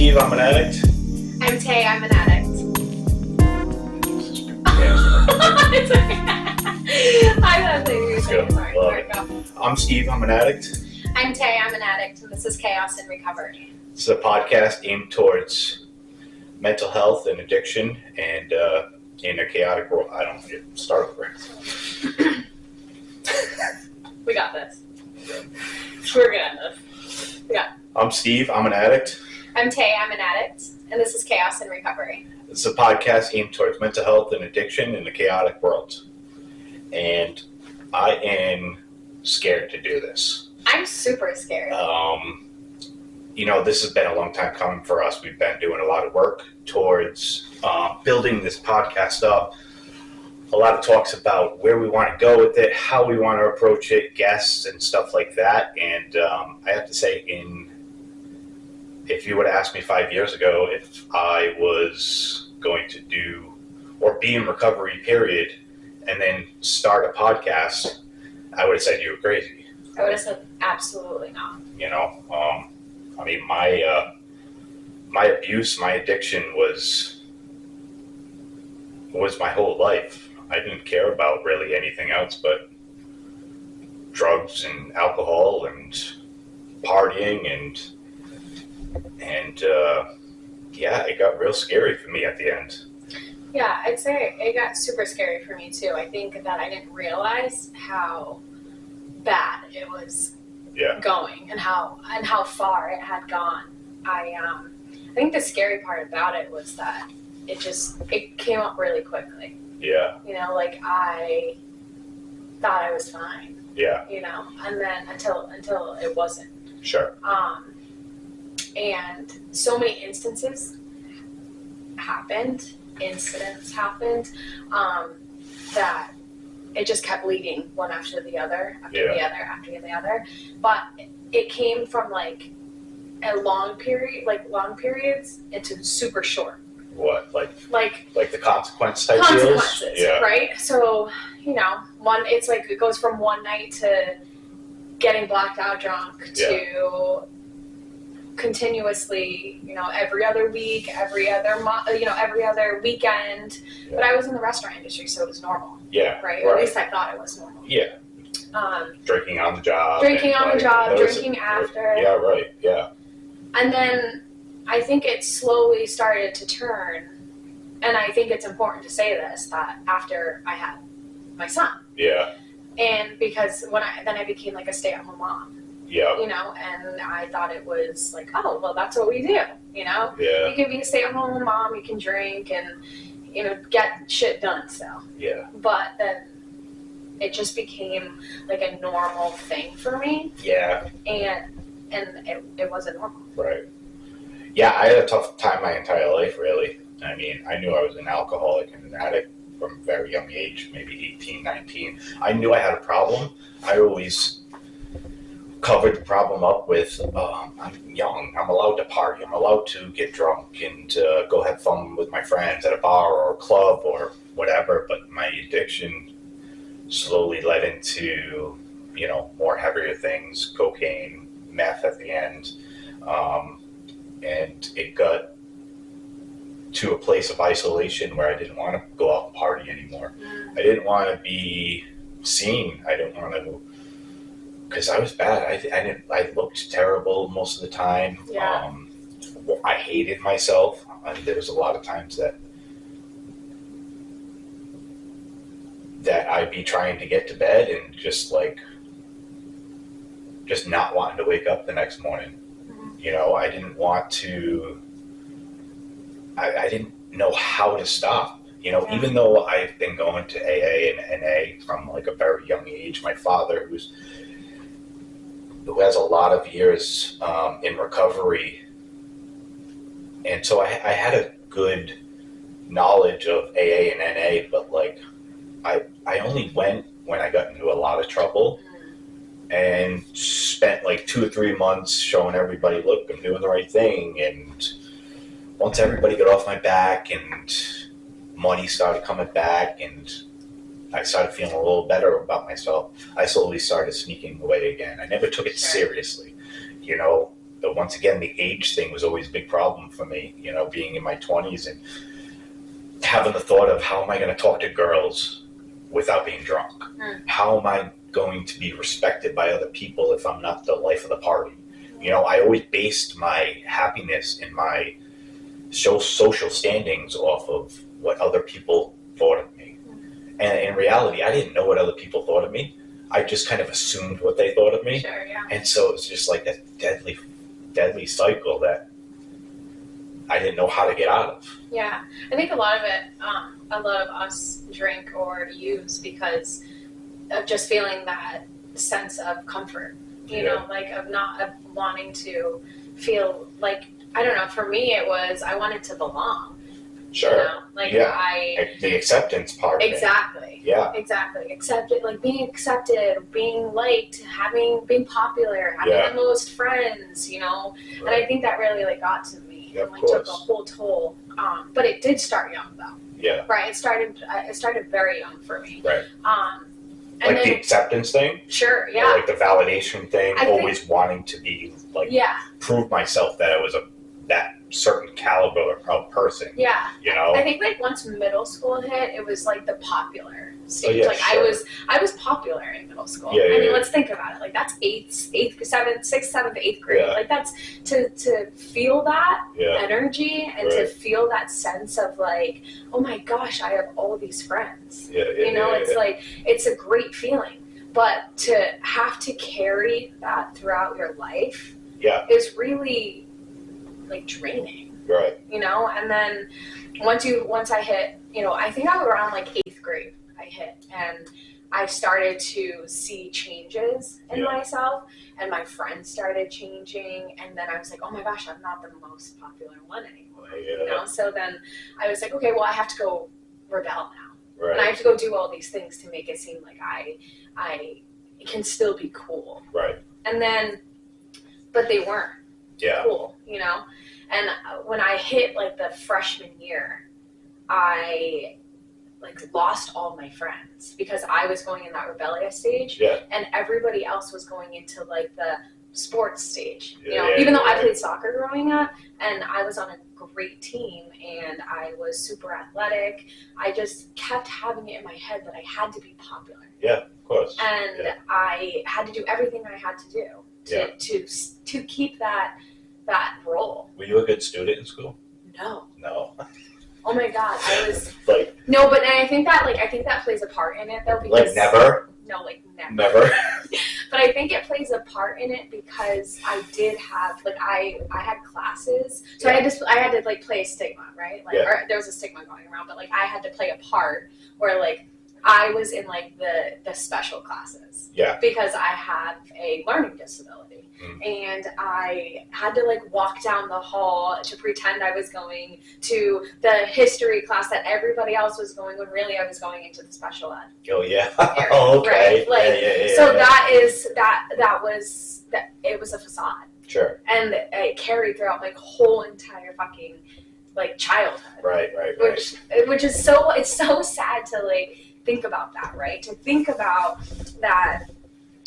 Steve, I'm an addict. I'm Tay, I'm an addict. It's okay. I love that you're saying sorry. Love it. Go. I'm Steve, I'm an addict. I'm Tay, I'm an addict, and this is Chaos in Recovery. This is a podcast aimed towards mental health and addiction and in a chaotic world. I don't get start over. We got this. We're good at this. I'm Steve, I'm an addict. I'm Tay, I'm an addict, and this is Chaos in Recovery. This is a podcast aimed towards mental health and addiction in a chaotic world. And I am scared to do this. I'm super scared. This has been a long time coming for us. We've been doing a lot of work towards building this podcast up. A lot of talks about where we want to go with it, how we want to approach it, guests and stuff like that. And I have to say, if you would have asked me 5 years ago if I was going to do or be in recovery, period, and then start a podcast, I would have said you were crazy. I would have said absolutely not. My abuse, my addiction was my whole life. I didn't care about really anything else but drugs and alcohol and partying and it got real scary for me at the end. Yeah, I'd say it got super scary for me too. I think that I didn't realize how bad it was going and how far it had gone. I think the scary part about it was that it came up really quickly. Yeah. I thought I was fine. Yeah. And then until it wasn't. Sure. And so many incidents happened, that it just kept leading one after the other, after the other. But it came from like long periods into super short. What? Like the consequence type consequences, deals? Yeah. Right? So, it's like it goes from one night to getting blacked out drunk to continuously, every other week, every other month, every other weekend. Yeah. But I was in the restaurant industry, so it was normal. Yeah. Right? At least I thought it was normal. Yeah. Drinking on the job. Drinking after. Yeah, right. Yeah. And then I think it slowly started to turn, and I think it's important to say this, that after I had my son. Yeah. And because then I became like a stay-at-home mom. Yeah. And I thought it was like, oh, well, that's what we do, Yeah. You can be a stay-at-home mom, you can drink and, get shit done still. Yeah. But then it just became like a normal thing for me. Yeah. And it wasn't normal. Right. Yeah, I had a tough time my entire life, really. I mean, I knew I was an alcoholic and an addict from a very young age, maybe 18, 19. I knew I had a problem. I always covered the problem up with, I'm young, I'm allowed to party, I'm allowed to get drunk and go have fun with my friends at a bar or a club or whatever, but my addiction slowly led into, more heavier things, cocaine, meth at the end, and it got to a place of isolation where I didn't want to go out and party anymore. I didn't want to be seen. I didn't want to, because I was bad. I looked terrible most of the time. Yeah. I hated myself. There was a lot of times that I'd be trying to get to bed and just not wanting to wake up the next morning. Mm-hmm. I didn't want to. I didn't know how to stop. Even though I've been going to AA and NA from like a very young age. My father, who has a lot of years in recovery, and so I had a good knowledge of AA and NA, but I only went when I got into a lot of trouble and spent like 2 or 3 months showing everybody, look, I'm doing the right thing. And once everybody got off my back and money started coming back and I started feeling a little better about myself, I slowly started sneaking away again. I never took it seriously. But once again, the age thing was always a big problem for me, you know, being in my 20s and having the thought of how am I going to talk to girls without being drunk? How am I going to be respected by other people if I'm not the life of the party? You know, I always based my happiness and my social standings off of what other people thought of me. And in reality, I didn't know what other people thought of me. I just kind of assumed what they thought of me. Sure, yeah. And so it was just like that deadly cycle that I didn't know how to get out of. Yeah, I think a lot of us drink or use because of just feeling that sense of comfort, you know, like of wanting to feel like, I don't know, for me it was, I wanted to belong. Sure. You know? Like the acceptance part. Exactly. Yeah. Exactly. Accepted, like being accepted, being liked, being popular, having the most friends, you know. Right. And I think that really like got to me and like took a whole toll. But it did start young though. Yeah. Right. It started very young for me. Right. And like then, the acceptance thing. Sure. Yeah. Or like the validation thing. Always wanting to be like. Yeah. Prove myself that I was that certain caliber of person. Yeah. You know? I think like once middle school hit, it was like the popular stage. Oh, yeah, like sure. I was popular in middle school. Yeah, I mean, let's think about it. Like that's sixth, seventh, eighth grade. Yeah. Like that's to feel that energy and to Right. feel that sense of like, oh my gosh, I have all these friends. Yeah, you know, it's like it's a great feeling. But to have to carry that throughout your life is really like draining. Right. You know, and then once I hit, you know, I think I was around like 8th grade I hit, and I started to see changes in myself, and my friends started changing, and then I was like, oh my gosh, I'm not the most popular one anymore. You know, so then I was like, okay, well I have to go rebel now. Right. And I have to go do all these things to make it seem like I can still be cool. Right. And then, but they weren't cool, you know? And when I hit like the freshman year, I like lost all my friends because I was going in that rebellious stage, and everybody else was going into like the sports stage. You know, even though I played soccer growing up, and I was on a great team, and I was super athletic, I just kept having it in my head that I had to be popular. Yeah, of course. And I had to do everything I had to do to keep that role. Were you a good student in school? No. Oh my God, I was like no, but I think that plays a part in it though, because like never. No, like never. Never. But I think it plays a part in it because I did have like I had classes, so I had to like play a stigma, right? Like or there was a stigma going around, but like I had to play a part where like I was in like the special classes. Yeah. Because I have a learning disability. And I had to like walk down the hall to pretend I was going to the history class that everybody else was going when really I was going into the special ed. Oh yeah. Area, oh okay. Right? Like so that was it was a facade. Sure. And it carried throughout my whole entire fucking like childhood. Right. Which is so it's so sad to like think about that, right? To think about that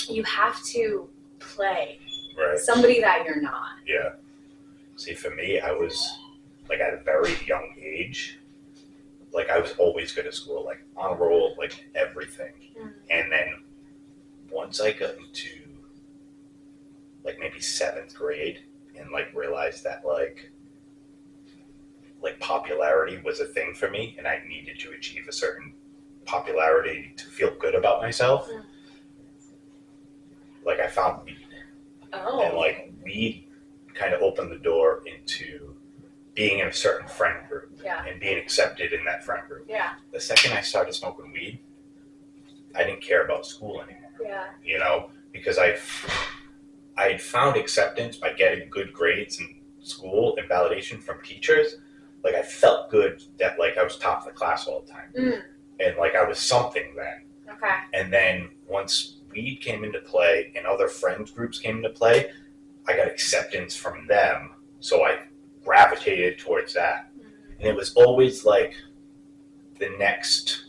you have to play somebody that you're not. Yeah. See, for me, I was like at a very young age, like I was always good at school, like on a roll, like everything. And then once I got into like maybe 7th grade and like realized that like popularity was a thing for me and I needed to achieve a certain popularity to feel good about myself. Like I found weed. And like weed kind of opened the door into being in a certain friend group and being accepted in that friend group. Yeah. The second I started smoking weed, I didn't care about school anymore. Yeah. You know, because I found acceptance by getting good grades in school and validation from teachers. Like I felt good that like I was top of the class all the time. And like I was something then. Okay. And then once weed came into play and other friends groups came into play, I got acceptance from them. So I gravitated towards that. And it was always like the next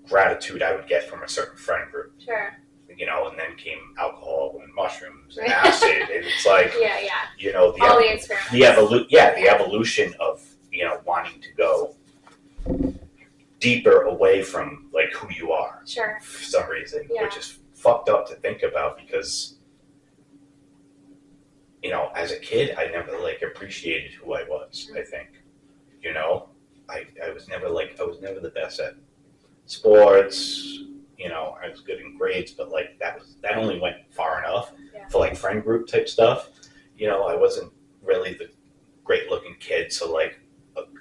gratitude I would get from a certain friend group. Sure. and then came alcohol and mushrooms and acid, and it's like, all the experiments. The evolution of, wanting to go deeper away from like who you are, sure, for some reason, which is fucked up to think about because, as a kid, I never like appreciated who I was. I think, I was never the best at sports. I was good in grades, but like that only went far enough for like friend group type stuff. I wasn't really the great looking kid, so like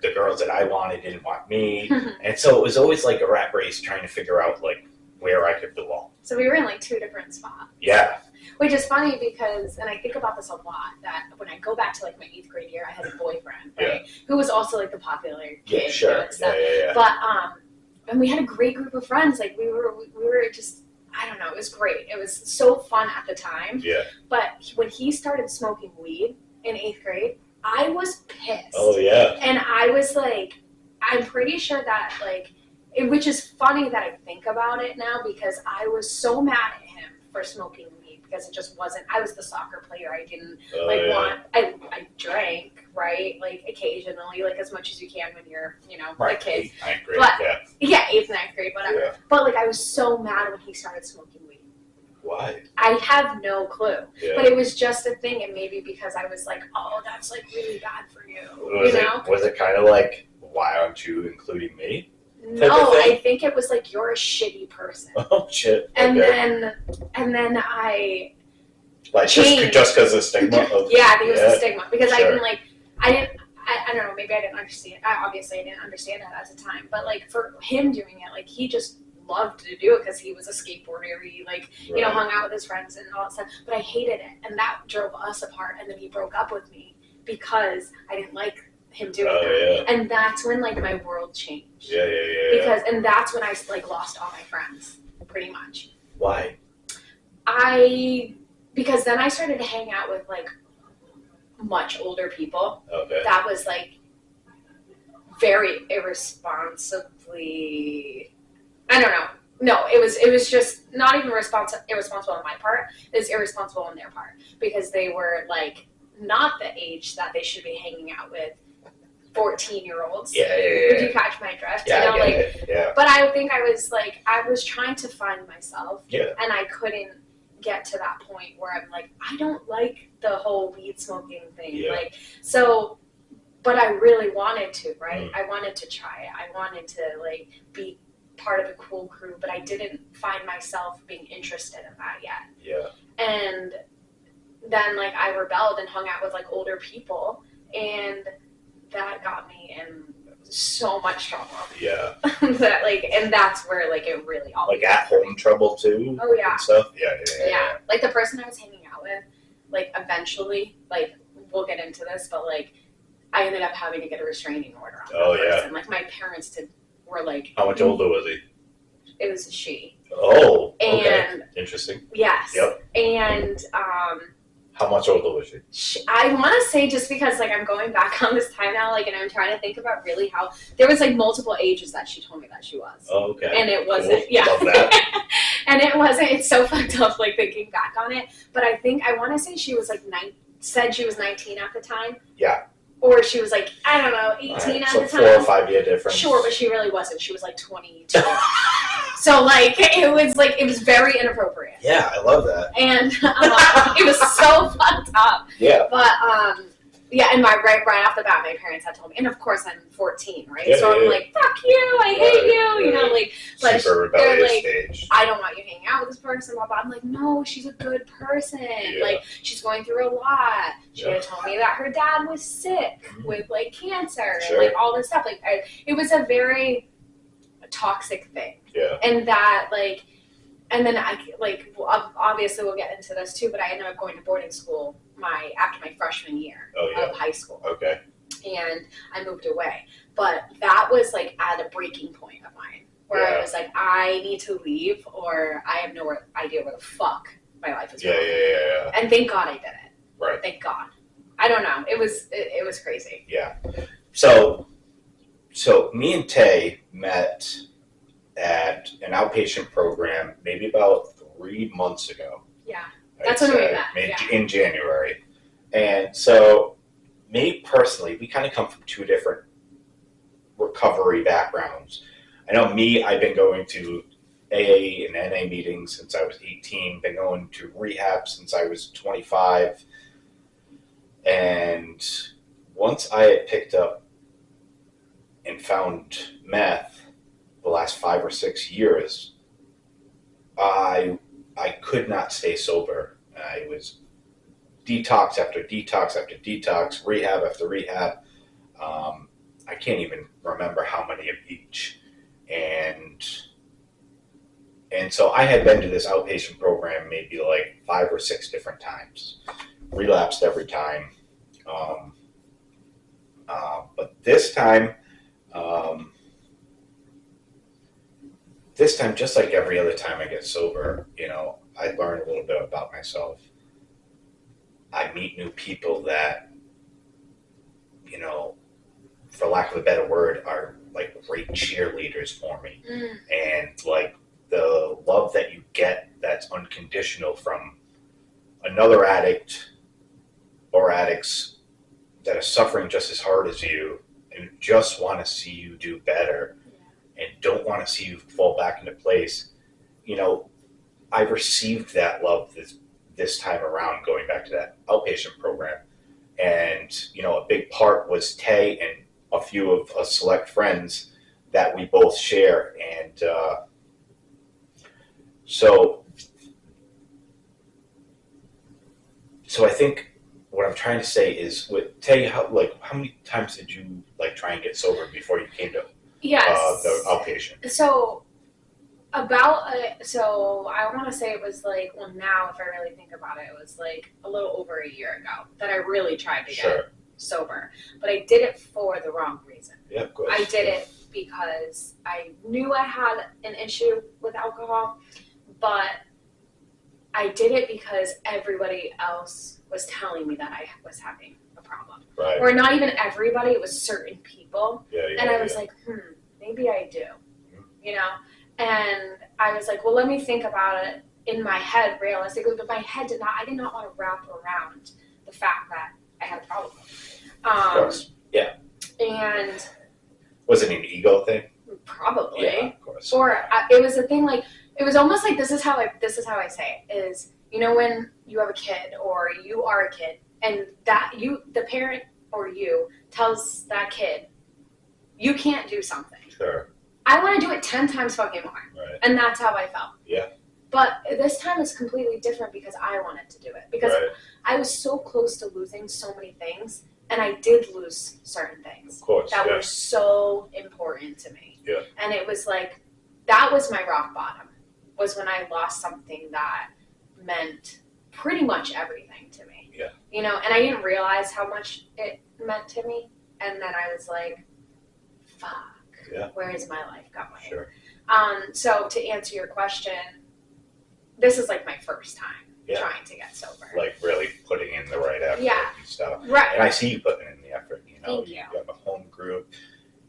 the girls that I wanted didn't want me, and so it was always like a rat race trying to figure out like where I could belong. So we were in like 2 different spots. Yeah. Which is funny because, and I think about this a lot, that when I go back to like my 8th grade year, I had a boyfriend, right, who was also like the popular kid. Yeah, sure. And stuff. Yeah. But and we had a great group of friends. Like we were just, I don't know, it was great. It was so fun at the time. Yeah. But when he started smoking weed in 8th grade, I was pissed. Oh yeah. And I was like, I'm pretty sure that like, which is funny that I think about it now because I was so mad at him for smoking weed because it just wasn't. I was the soccer player. I didn't want. I drank, right, like occasionally, like as much as you can when you're a kid. 8th, 9th grade. But 8th, 9th grade, whatever. Yeah. But like I was so mad when he started smoking weed. Why? I have no clue. Yeah. But it was just a thing, and maybe because I was like, oh, that's like really bad for you. Was it kind of like, why aren't you including me? No, I think it was like you're a shitty person. Oh shit! And then I like changed. just because of stigma. I think it was the stigma because sure. I don't know, maybe I didn't understand. Obviously, I didn't understand that at the time. But like for him doing it, like he just loved to do it because he was a skateboarder. He hung out with his friends and all that stuff. But I hated it, and that drove us apart. And then he broke up with me because I didn't like him doing that. Yeah. And that's when like my world changed. Yeah. And that's when I like lost all my friends, pretty much. Why? Because then I started to hang out with like much older people. Okay. That was like very irresponsibly. I don't know. No, it was just not even irresponsible on my part. It was irresponsible on their part because they were like not the age that they should be hanging out with 14-year-olds. Yeah. Would you catch my drift? Yeah, But I think I was trying to find myself. Yeah. And I couldn't get to that point where I'm like, I don't like the whole weed smoking thing. Yeah. Like, so, but I really wanted to, right? I wanted to try it. I wanted to like be part of the cool crew, but I didn't find myself being interested in that yet. Yeah. And then like I rebelled and hung out with like older people, and that got me in so much trouble. Yeah. That like, and that's where like it really all like at home trouble too. Oh yeah. And stuff. Yeah. Like the person I was hanging out with, like eventually, like we'll get into this, but like I ended up having to get a restraining order on that person. Like my parents were like. How much older was he? It was a she. Oh. Okay. And interesting. yes. Yep. And how much older was she? I want to say, just because like I'm going back on this time now, like, and I'm trying to think about really how there was like multiple ages that she told me that she was. Oh, okay. And it wasn't. Cool. Yeah. Love that. And it wasn't. It's so fucked up, like thinking back on it. But I want to say she was like said she was 19 at the time. Yeah. Or she was like, I don't know, 18 at the time. So 4 or 5 year difference. Sure, but she really wasn't. She was like 22. So like it was very inappropriate. Yeah, I love that. And it was so fucked up. Yeah. But and right off the bat, my parents had told me, and of course I'm 14, right? Yeah, so I'm like, fuck you, I hate you, you know, like. But super they're rebellious like, stage. I don't want you hanging out with this person. Blah, blah. I'm like, no, she's a good person. Yeah. Like she's going through a lot. She had told me that her dad was sick with like cancer and like all this stuff. Like it was a very toxic thing. Yeah. And that like. And then obviously we'll get into this too, but I ended up going to boarding school after my freshman year of high school. Okay. And I moved away. But that was like at a breaking point of mine where I was like, I need to leave or I have no idea where the fuck my life is going. Yeah. And thank God I did it. Right. Thank God. I don't know. It was crazy. Yeah. So me and Tay met at an outpatient program maybe about 3 months ago. Yeah, that's when we met. In January. And so, me personally, we kind of come from two different recovery backgrounds. I know me, I've been going to AA and NA meetings since I was 18, been going to rehab since I was 25. And once I had picked up and found meth the last 5 or 6 years, I could not stay sober. I was detox after detox after detox, rehab after rehab. I can't even remember how many of each. And so I had been to this outpatient program maybe like 5 or 6 different times, relapsed every time. But this time, just like every other time I get sober, I learn a little bit about myself. I meet new people that, for lack of a better word, are like great cheerleaders for me. And like the love that you get that's unconditional from another addict or addicts that are suffering just as hard as you and just want to see you do better and don't want to see you fall back into place. I received that love this time around going back to that outpatient program. And, a big part was Tay and a few of us select friends that we both share. And so I think what I'm trying to say is, with Tay, how many times did you try and get sober before you came to the outpatient? So I want to say it was now if I really think about it, it was a little over a year ago that I really tried to get sober. But I did it for the wrong reason. Yeah, of course. I did it because I knew I had an issue with alcohol, but I did it because everybody else was telling me that I was having a problem. Right. Or not even everybody, it was certain people. Yeah, and I was like, maybe I do. And I was like, well, let me think about it in my head realistically, but I did not want to wrap around the fact that I had a problem. Of course. Yeah. And was it an ego thing? Probably. Yeah, of course. Or it was a thing it was almost like this is how I say it is, when you have a kid or you are a kid and that the parent or you tells that kid, you can't do something. Sure. I want to do it 10 times fucking more. Right. And that's how I felt. Yeah. But this time is completely different because I wanted to do it. Because I was so close to losing so many things, and I did lose certain things. Of course, that were so important to me. Yeah. And it was that was my rock bottom, was when I lost something that meant pretty much everything to me. Yeah. And I didn't realize how much it meant to me. And then I was like, fuck. Yeah. Where is my life going? Sure. So to answer your question, this is my first time trying to get sober. Really putting in the right effort and stuff. Right. And I see you putting in the effort. Thank you. You have a home group.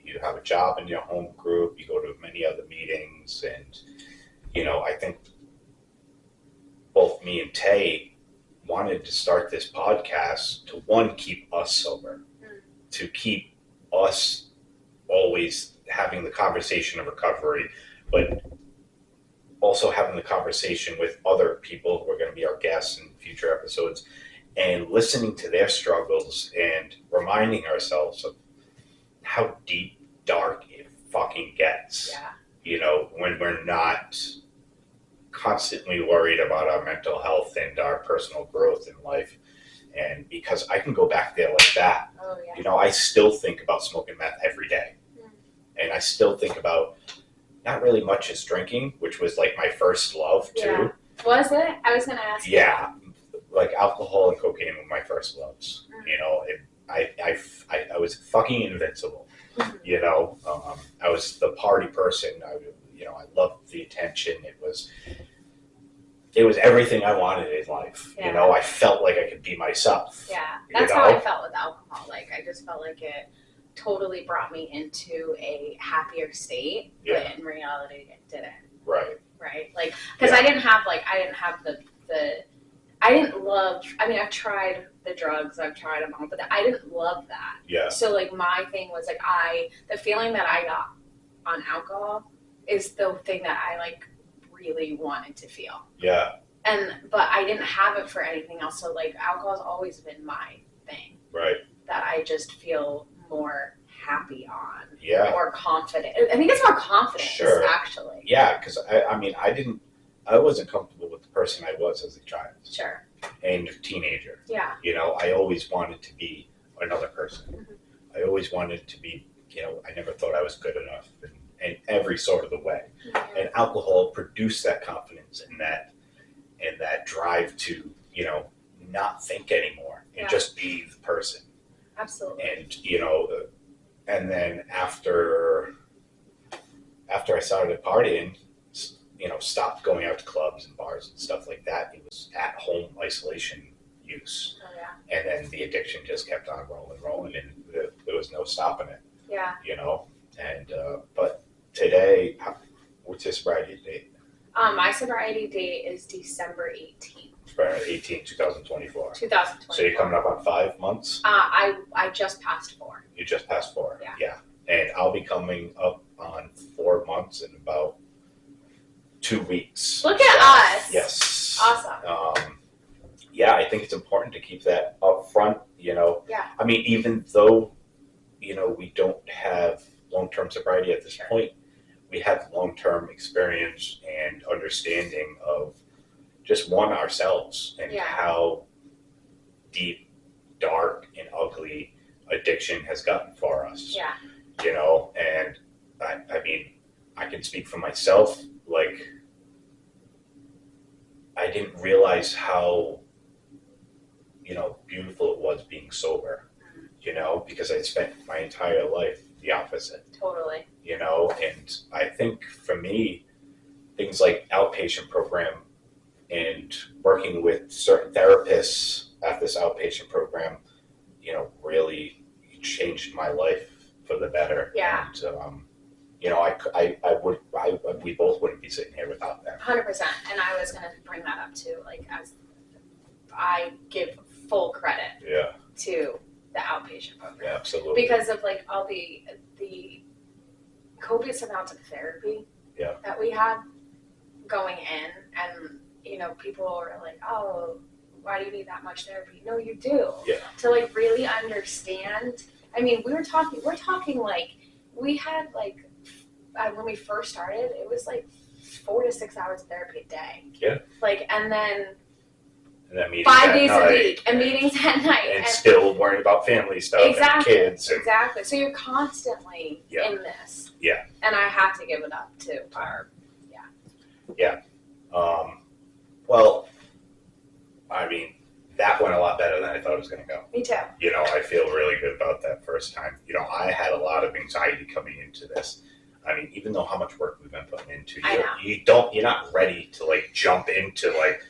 You have a job in your home group. You go to many other meetings. And, I think both me and Tay wanted to start this podcast to, one, keep us sober. To keep us always having the conversation of recovery, but also having the conversation with other people who are going to be our guests in future episodes and listening to their struggles and reminding ourselves of how deep, dark it fucking gets. Yeah. When we're not constantly worried about our mental health and our personal growth in life. And because I can go back there like that. Oh, yeah. I still think about smoking meth every day. And I still think about not really much as drinking, which was my first love too. Yeah. Was it? I was going to ask. Yeah. Alcohol and cocaine were my first loves. I was fucking invincible. I was the party person. I loved the attention. It was everything I wanted in life. Yeah. I felt like I could be myself. Yeah. That's how I felt with alcohol. I just felt like it totally brought me into a happier state, but in reality it didn't. Right. right? Like, because I didn't have I didn't love, I mean, I've tried the drugs, I've tried them all, but I didn't love that. Yeah. So, like, my thing was, like, the feeling that I got on alcohol is the thing that I, like, really wanted to feel. Yeah. But I didn't have it for anything else. So, like, alcohol's always been my thing. Right. That I just feel more happy on. Yeah. More confident. I think it's more confidence, actually. Yeah, because I wasn't comfortable with the person I was as a child. Sure. And a teenager. Yeah. You know, I always wanted to be another person. Mm-hmm. I always wanted to be, you know, I never thought I was good enough in every sort of the way. Mm-hmm. And alcohol produced that confidence and that drive to, you know, not think anymore and just be the person. Absolutely. And, you know, and then after I started partying, you know, stopped going out to clubs and bars and stuff like that. It was at home isolation use. Oh, yeah. And then the addiction just kept on rolling, and there was no stopping it. Yeah. You know, and but today, what's your sobriety date? My sobriety date is December 18th. 2024. 2024. So you're coming up on 5 months? I just passed 4. You just passed 4? Yeah. Yeah. And I'll be coming up on 4 months in about 2 weeks. Look at us. Yes. Awesome. Yeah, I think it's important to keep that up front, you know. Yeah. I mean, even though, you know, we don't have long-term sobriety at this point, we have long-term experience and understanding of just ourselves and how deep, dark, and ugly addiction has gotten for us. Yeah. You know, and I mean, I can speak for myself. Like, I didn't realize how, you know, beautiful it was being sober, you know, because I spent my entire life the opposite. Totally. You know, and I think for me, things like outpatient program and working with certain therapists at this outpatient program, you know, really changed my life for the better. Yeah. And, you know, we both wouldn't be sitting here without them. 100%. And I was going to bring that up too. Like, as I give full credit to the outpatient program. Yeah, absolutely. Because of like all the copious amounts of therapy that we had going in, and you know, people were like, "Oh, why do you need that much therapy?" No, you do. Yeah. To like really understand. I mean, we're talking like we had like when we first started, it was like 4 to 6 hours of therapy a day. Yeah. Like, and then meetings 5 days a week, and meetings at night, and still worrying about family stuff and kids. And, exactly. So you're constantly in this. Yeah. And I have to give it up to our. Yeah. Well, I mean, that went a lot better than I thought it was going to go. Me too. You know, I feel really good about that first time. You know, I had a lot of anxiety coming into this. I mean, even though how much work we've been putting into, you're not ready to like jump into like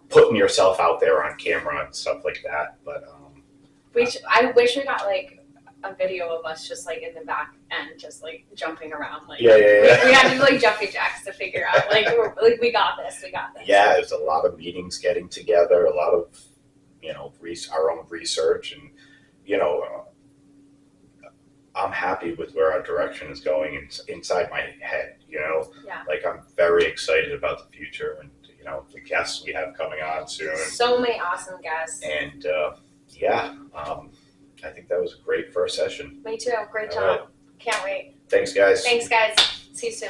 putting yourself out there on camera and stuff like that. But I wish we got like a video of us just like in the back end, just like jumping around. Like we had to do like jumping jacks to figure out like we got this. Yeah, there's a lot of meetings getting together, a lot of, you know, our own research, and you know, I'm happy with where our direction is going inside my head. You know, like I'm very excited about the future, and you know, the guests we have coming on soon. So many awesome guests. And I think that was a great first session. Me too. Great job. Can't wait. Thanks, guys. See you soon.